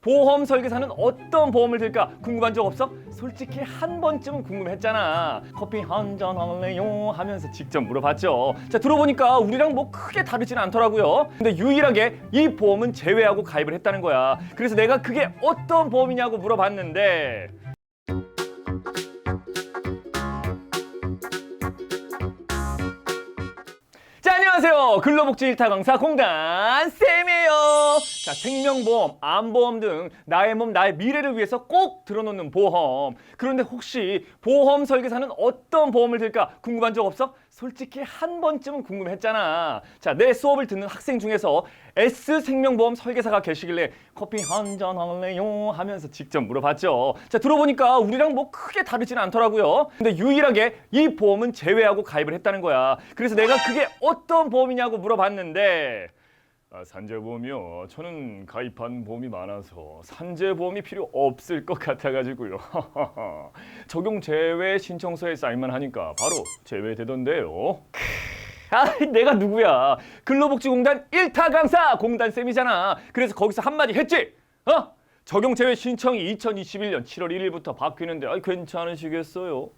보험 설계사는 어떤 보험을 들까 궁금한 적 없어? 솔직히 한 번쯤은 궁금했잖아. 커피 한잔 할래요 하면서 직접 물어봤죠. 자, 들어보니까 우리랑 뭐 크게 다르진 않더라고요. 근데 유일하게 이 보험은 제외하고 가입을 했다는 거야. 그래서 내가 그게 어떤 보험이냐고 물어봤는데 자, 안녕하세요. 근로복지 일타 강사 공단 쌤이에요. 자, 생명보험, 암보험 등 나의 몸, 나의 미래를 위해서 꼭 들어놓는 보험. 그런데 혹시 보험 설계사는 어떤 보험을 들까 궁금한 적 없어? 솔직히 한 번쯤은 궁금했잖아. 자, 내 수업을 듣는 학생 중에서 S생명보험 설계사가 계시길래 커피 한잔 할래요 하면서 직접 물어봤죠. 자, 들어보니까 우리랑 뭐 크게 다르진 않더라고요. 근데 유일하게 이 보험은 제외하고 가입을 했다는 거야. 그래서 내가 그게 어떤 보험이냐고 물어봤는데 산재보험이요. 저는 가입한 보험이 많아서 산재보험이 필요 없을 것 같아가지고요. 적용 제외 신청서에 사인만 하니까 바로 제외되던데요. 내가 누구야? 근로복지공단 일타 강사 공단쌤이잖아. 그래서 거기서 한마디 했지? 적용 제외 신청이 2021년 7월 1일부터 바뀌는데 괜찮으시겠어요?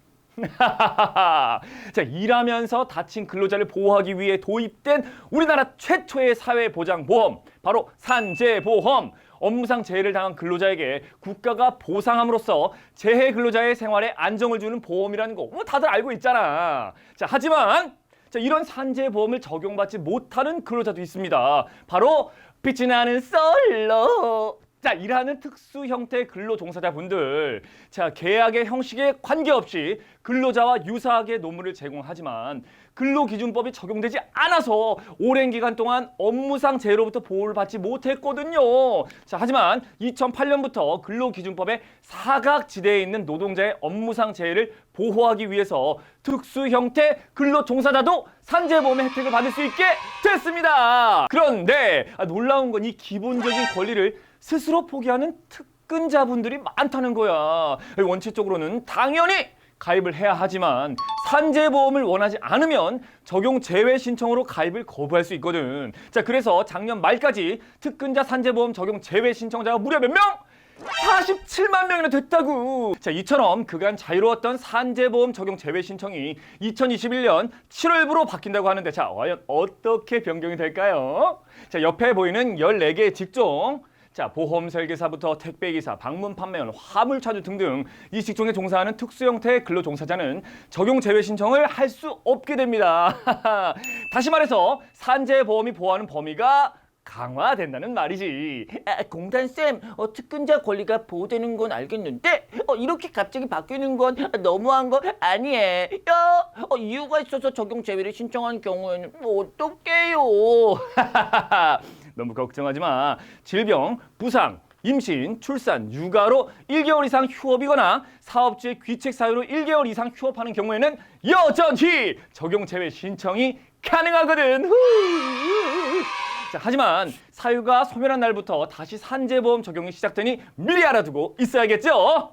자, 일하면서 다친 근로자를 보호하기 위해 도입된 우리나라 최초의 사회보장보험, 바로 산재보험. 업무상 재해를 당한 근로자에게 국가가 보상함으로써 재해 근로자의 생활에 안정을 주는 보험이라는 거 다들 알고 있잖아. 자, 하지만 이런 산재보험을 적용받지 못하는 근로자도 있습니다. 바로 빛이 나는 솔로. 자, 일하는 특수 형태의 근로 종사자분들. 자, 계약의 형식에 관계없이 근로자와 유사하게 노무를 제공하지만 근로기준법이 적용되지 않아서 오랜 기간 동안 업무상 재해로부터 보호를 받지 못했거든요. 자, 하지만 2008년부터 근로기준법에 사각지대에 있는 노동자의 업무상 재해를 보호하기 위해서 특수 형태 근로 종사자도 산재보험의 혜택을 받을 수 있게 됐습니다. 그런데 놀라운 건 이 기본적인 권리를 스스로 포기하는 특근자분들이 많다는 거야. 원칙적으로는 당연히 가입을 해야 하지만 산재보험을 원하지 않으면 적용 제외 신청으로 가입을 거부할 수 있거든. 자, 그래서 작년 말까지 특근자 산재보험 적용 제외 신청자가 무려 몇 명? 47만 명이나 됐다고. 자, 이처럼 그간 자유로웠던 산재보험 적용 제외 신청이 2021년 7월부로 바뀐다고 하는데 자, 과연 어떻게 변경이 될까요? 자, 옆에 보이는 14개의 직종. 자, 보험 설계사부터 택배기사, 방문 판매원, 화물차주 등등 이 직종에 종사하는 특수 형태의 근로 종사자는 적용 제외 신청을 할 수 없게 됩니다. 다시 말해서 산재보험이 보호하는 범위가 강화된다는 말이지. 공단쌤, 특근자 권리가 보호되는 건 알겠는데 이렇게 갑자기 바뀌는 건 너무한 거 아니에요? 이유가 있어서 적용 제외를 신청한 경우에는 어떡해요? 너무 걱정하지 마. 질병, 부상, 임신, 출산, 육아로 1개월 이상 휴업이거나 사업주의 귀책 사유로 1개월 이상 휴업하는 경우에는 여전히 적용 제외 신청이 가능하거든. 자, 하지만 사유가 소멸한 날부터 다시 산재보험 적용이 시작되니 미리 알아두고 있어야겠죠?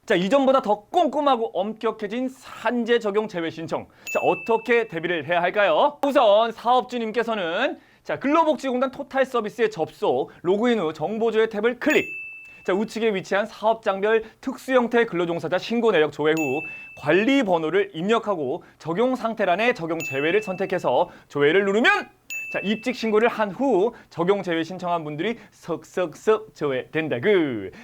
자, 이전보다 더 꼼꼼하고 엄격해진 산재 적용 제외 신청. 자, 어떻게 대비를 해야 할까요? 우선 사업주님께서는 자, 근로복지공단 토탈 서비스에 접속, 로그인 후 정보조회 탭을 클릭. 자, 우측에 위치한 사업장별 특수 형태 근로종사자 신고 내역 조회 후 관리 번호를 입력하고 적용 상태란에 적용 제외를 선택해서 조회를 누르면 자, 입직 신고를 한 후 적용 제외 신청한 분들이 석석석 조회된다.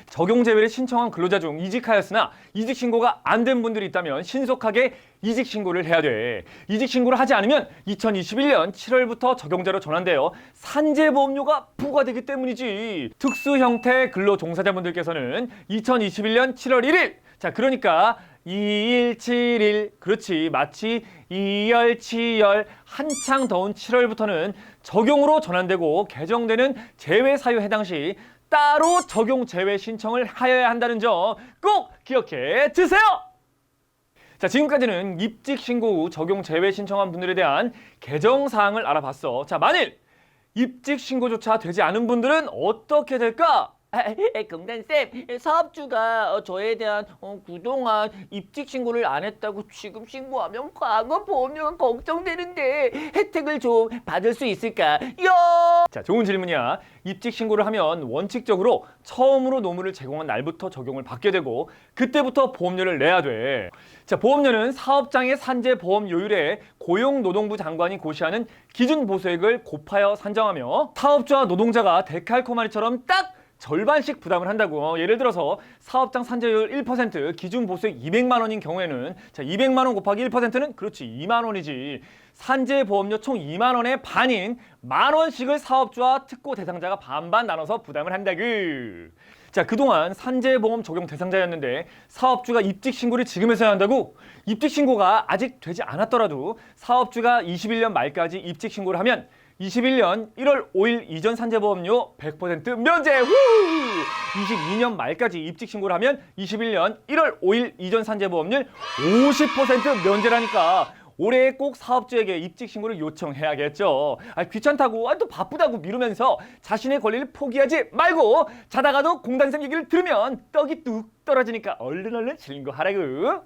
적용 제외를 신청한 근로자 중 이직하였으나 이직 신고가 안 된 분들이 있다면 신속하게 이직 신고를 해야 돼. 이직 신고를 하지 않으면 2021년 7월부터 적용자로 전환되어 산재보험료가 부과되기 때문이지. 특수 형태 근로 종사자분들께서는 2021년 7월 1일. 자, 그러니까 2171 그렇지, 마치 이열치열 한창 더운 7월부터는 적용으로 전환되고 개정되는 제외 사유 해당 시 따로 적용 제외 신청을 하여야 한다는 점 꼭 기억해 주세요. 자, 지금까지는 입직 신고 후 적용 제외 신청한 분들에 대한 개정 사항을 알아봤어. 자, 만일 입직 신고조차 되지 않은 분들은 어떻게 될까? 금단쌤, 사업주가 저에 대한 그동안 입직 신고를 안 했다고 지금 신고하면 과거 보험료가 걱정되는데 혜택을 좀 받을 수 있을까요? 자, 좋은 질문이야. 입직 신고를 하면 원칙적으로 처음으로 노무를 제공한 날부터 적용을 받게 되고 그때부터 보험료를 내야 돼. 자, 보험료는 사업장의 산재 보험료율에 고용노동부 장관이 고시하는 기준 보수액을 곱하여 산정하며 사업주와 노동자가 데칼코마니처럼 딱 절반씩 부담을 한다고. 예를 들어서 사업장 산재율 1% 기준 보수액 200만 원인 경우에는 자, 200만 원 곱하기 1%는 그렇지 2만 원이지. 산재 보험료 총 2만 원의 반인 만 원씩을 사업주와 특고 대상자가 반반 나눠서 부담을 한다구. 자, 그동안 산재보험 적용 대상자였는데 사업주가 입직 신고를 지금 해서 해야 한다고? 입직 신고가 아직 되지 않았더라도 사업주가 21년 말까지 입직 신고를 하면 21년 1월 5일 이전 산재보험료 100% 면제! 후! 22년 말까지 입직 신고를 하면 21년 1월 5일 이전 산재보험료 50% 면제라니까. 올해 꼭 사업주에게 입직 신고를 요청해야겠죠. 귀찮다고, 또 바쁘다고 미루면서 자신의 권리를 포기하지 말고 자다가도 공단쌤 얘기를 들으면 떡이 뚝 떨어지니까 얼른 신고하라구.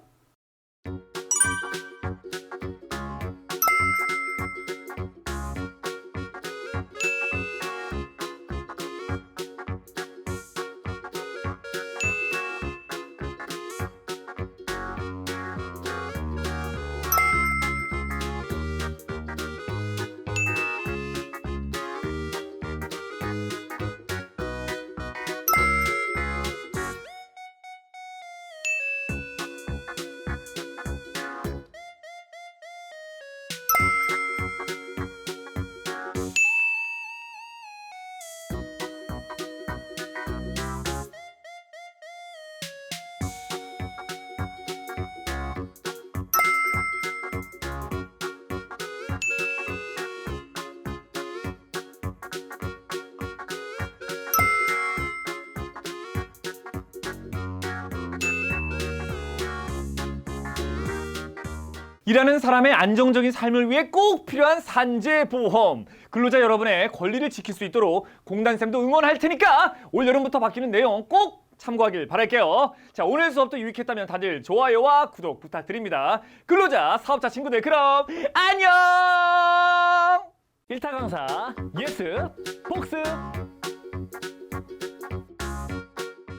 일하는 사람의 안정적인 삶을 위해 꼭 필요한 산재보험. 근로자 여러분의 권리를 지킬 수 있도록 공단쌤도 응원할 테니까 올여름부터 바뀌는 내용 꼭 참고하길 바랄게요. 자, 오늘 수업도 유익했다면 다들 좋아요와 구독 부탁드립니다. 근로자, 사업자 친구들 그럼 안녕! 일타 강사 예스 복습.